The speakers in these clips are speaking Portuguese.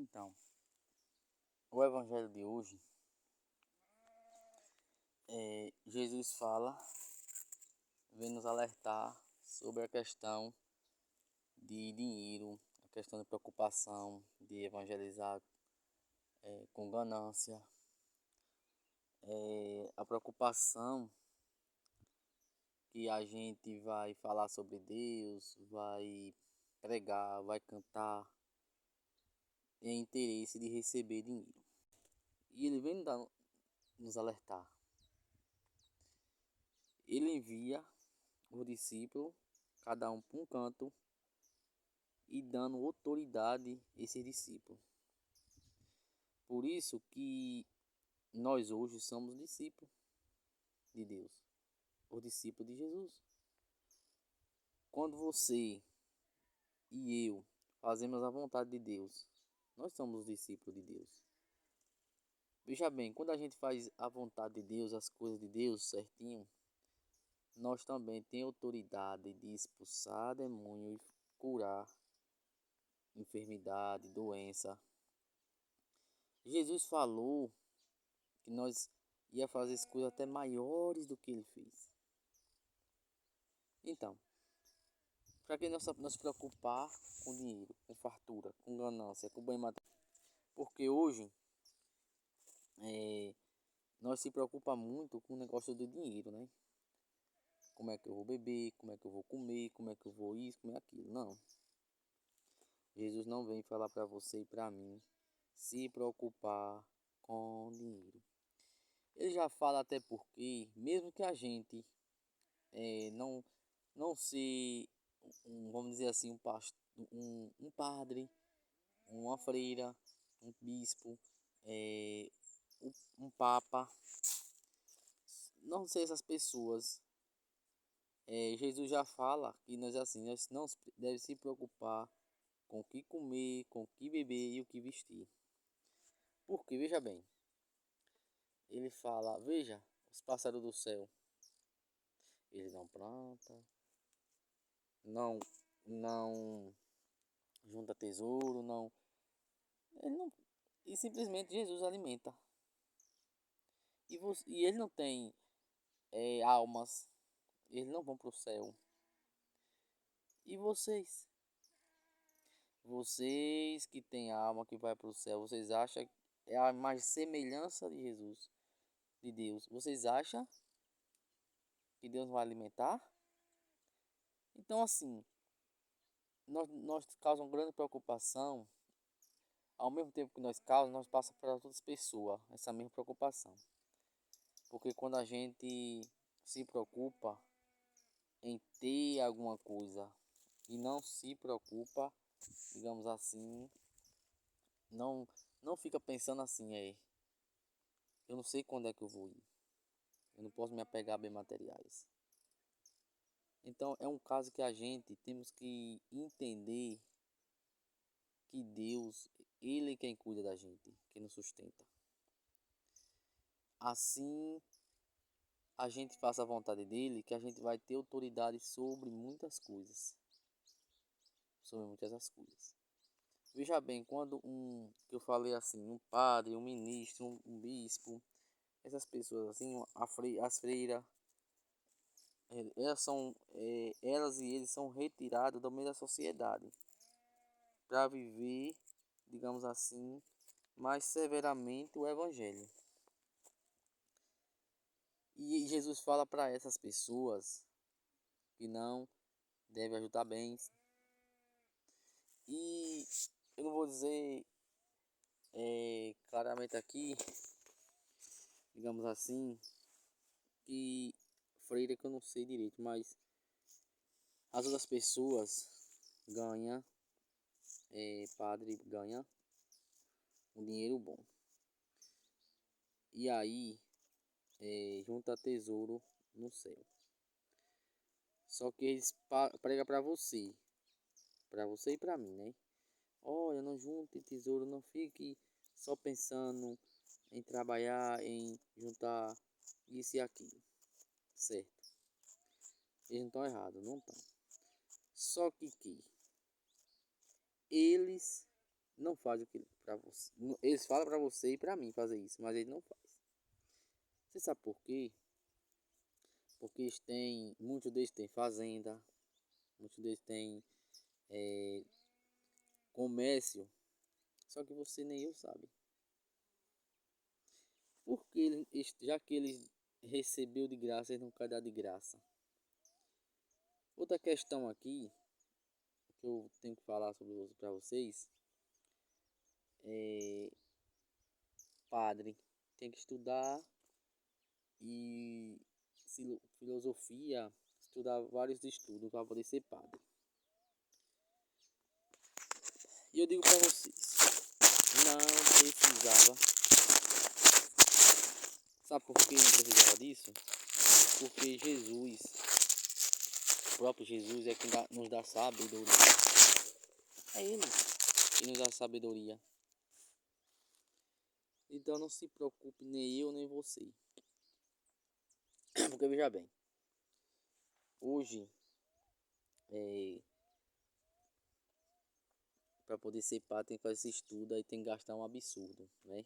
Então, o evangelho de hoje, Jesus vem nos alertar sobre a questão de dinheiro, a questão de preocupação, de evangelizar com ganância, a preocupação que a gente vai falar sobre Deus, vai pregar, vai cantar, em interesse de receber dinheiro. E ele vem nos alertar. Ele envia os discípulos, cada um para um canto, e dando autoridade a esses discípulos. Por isso que nós hoje somos discípulos de Deus, os discípulos de Jesus. Quando você e eu fazemos a vontade de Deus, nós somos os discípulos de Deus. Veja bem, quando a gente faz a vontade de Deus, as coisas de Deus certinho, nós também temos autoridade de expulsar demônio e curar enfermidade, doença. Jesus falou que nós ia fazer as coisas até maiores do que ele fez. Então, para que nós nos preocupar com dinheiro, com fartura, com ganância, com bem material? Porque hoje nós se preocupa muito com o negócio do dinheiro, né? Como é que eu vou beber, como é que eu vou comer, como é que eu vou isso, como é aquilo. Não. Jesus não vem falar para você e para mim se preocupar com dinheiro. Ele já fala até porque, mesmo que a gente não ser, vamos dizer assim, um padre, uma freira, um bispo, um papa, não ser essas pessoas, Jesus já fala que nós não devemos se preocupar com o que comer, com o que beber e o que vestir. Porque, veja bem, ele fala, veja os pássaros do céu, eles não plantam, não junta tesouro, não, ele não, e simplesmente Jesus alimenta. E ele não tem almas, eles não vão para o céu. E vocês? Vocês que têm alma que vai para o céu, vocês acham que é a mais semelhança de Jesus, de Deus? Vocês acham que Deus vai alimentar? Então assim, nós causamos grande preocupação. Ao mesmo tempo que nós causamos, nós passamos para outras pessoas essa mesma preocupação. Porque quando a gente se preocupa em ter alguma coisa e não se preocupa, digamos assim, não fica pensando assim, eu não sei quando é que eu vou ir. Eu não posso me apegar a bem materiais. Então é um caso que a gente temos que entender que Deus, Ele é quem cuida da gente, quem nos sustenta. Assim a gente faça a vontade dele, que a gente vai ter autoridade sobre muitas coisas. Sobre muitas das coisas. Veja bem, quando que eu falei assim, um padre, um ministro, um bispo, essas pessoas assim, as freiras, elas e eles são retirados do meio da sociedade para viver, digamos assim, mais severamente o evangelho. E Jesus fala para essas pessoas que não devem ajudar bens. E eu não vou dizer claramente aqui, digamos assim, que freira que eu não sei direito, mas as outras pessoas ganham, padre ganha um dinheiro bom. E aí junta tesouro no céu. Só que eles pregam para você e para mim, né? Olha, não junte tesouro, não fique só pensando em trabalhar, em juntar isso e aquilo, certo? Eles não estão errados, não estão. Só que eles não faz o que para você. Eles falam para você e para mim fazer isso, mas ele não faz. Você sabe por quê? Porque muitos deles têm fazenda, muitos deles têm comércio, só que você nem eu sabe. Porque já que eles recebeu de graça, eles não querem dar de graça. Outra questão aqui que eu tenho que falar sobre para vocês é padre. Tem que estudar e filosofia, estudar vários estudos para poder ser padre. E eu digo para vocês, não precisava. Sabe por que não precisava disso? Porque Jesus, o próprio Jesus é quem nos dá sabedoria. É Ele que nos dá sabedoria. Então não se preocupe, nem eu nem você. Porque veja bem, hoje para poder ser padre tem que fazer esse estudo, aí tem que gastar um absurdo, né?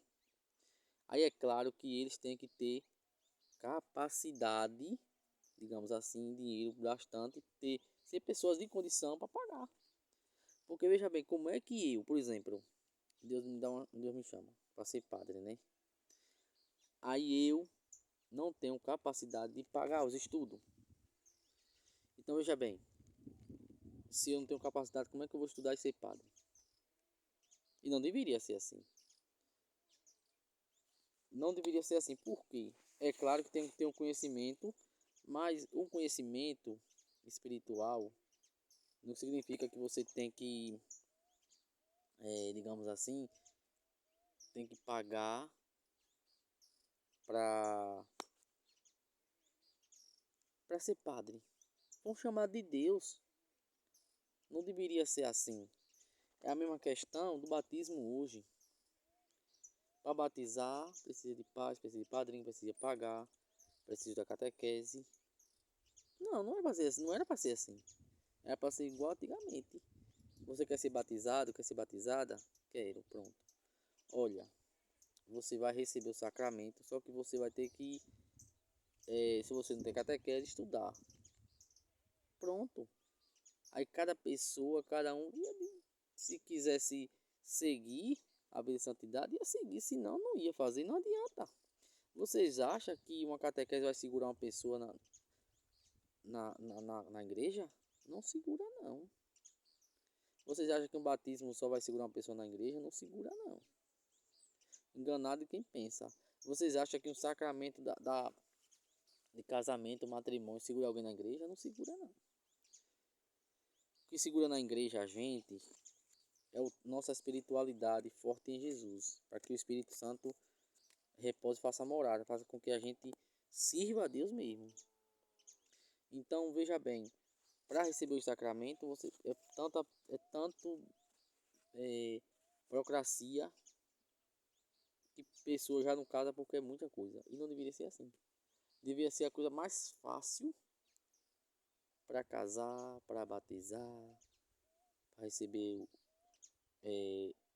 Aí é claro que eles têm que ter capacidade, digamos assim, dinheiro bastante, ser pessoas de condição para pagar. Porque veja bem, como é que eu, por exemplo, Deus me chama para ser padre, né? Aí eu não tenho capacidade de pagar os estudos. Então veja bem, se eu não tenho capacidade, como é que eu vou estudar e ser padre? E não deveria ser assim. Não deveria ser assim. Por quê? É claro que tem que ter um conhecimento, mas um conhecimento espiritual não significa que você tem que, digamos assim, tem que pagar para ser padre. Um chamado de Deus. Não deveria ser assim. É a mesma questão do batismo hoje. Para batizar, precisa de paz, precisa de padrinho, precisa pagar, precisa da catequese. Não é para ser assim, não era para ser assim. Era para ser igual antigamente. Você quer ser batizado, quer ser batizada? Quero, pronto. Olha, você vai receber o sacramento, só que você vai ter que, se você não tem catequese, estudar. Pronto. Aí cada pessoa, cada um, se quisesse seguir a vida de santidade, ia seguir, senão não ia fazer, não adianta. Vocês acham que uma catequese vai segurar uma pessoa na igreja? Não segura, não. Vocês acham que um batismo só vai segurar uma pessoa na igreja? Não segura, não. Enganado quem pensa. Vocês acham que um sacramento de casamento, matrimônio, segura alguém na igreja? Não segura, não. O que segura na igreja a gente é nossa espiritualidade forte em Jesus, para que o Espírito Santo repose e faça morada, faça com que a gente sirva a Deus mesmo. Então veja bem, para receber o sacramento você é tanto burocracia que pessoa já não casa porque é muita coisa, e não deveria ser assim. Deveria ser a coisa mais fácil para casar, para batizar, para receber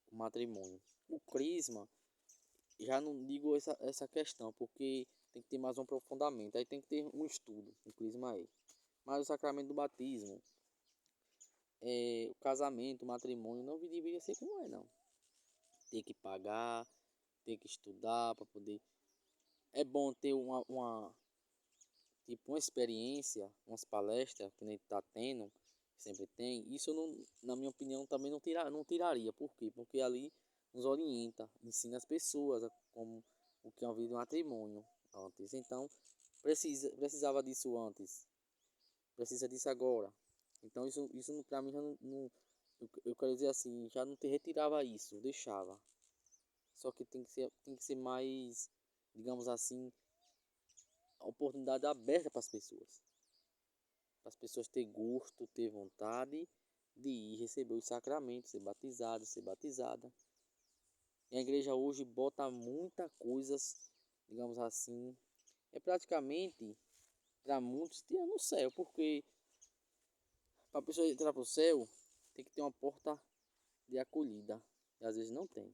o matrimônio. O crisma, já não digo essa questão, porque tem que ter mais um aprofundamento. Aí tem que ter um estudo, o crisma aí. Mas o sacramento do batismo, o casamento, o matrimônio, não deveria ser como é, não. Tem que pagar, tem que estudar para poder. É bom ter tipo, uma experiência, umas palestras que nem está tendo, sempre tem. Isso, eu não, na minha opinião, também não tiraria. Por quê? Porque ali nos orienta, ensina as pessoas como o que é uma vida de matrimônio antes. Então, precisava disso antes, precisa disso agora. Então, isso para mim já não, eu quero dizer assim, já não te retirava isso, deixava. Só que tem que ser mais, digamos assim, a oportunidade aberta para as pessoas. Para as pessoas ter gosto, ter vontade de ir receber os sacramentos, ser batizado, ser batizada. E a igreja hoje bota muita coisas, digamos assim, é praticamente para muitos ter no céu, porque para a pessoa entrar para o céu tem que ter uma porta de acolhida. e às vezes não tem.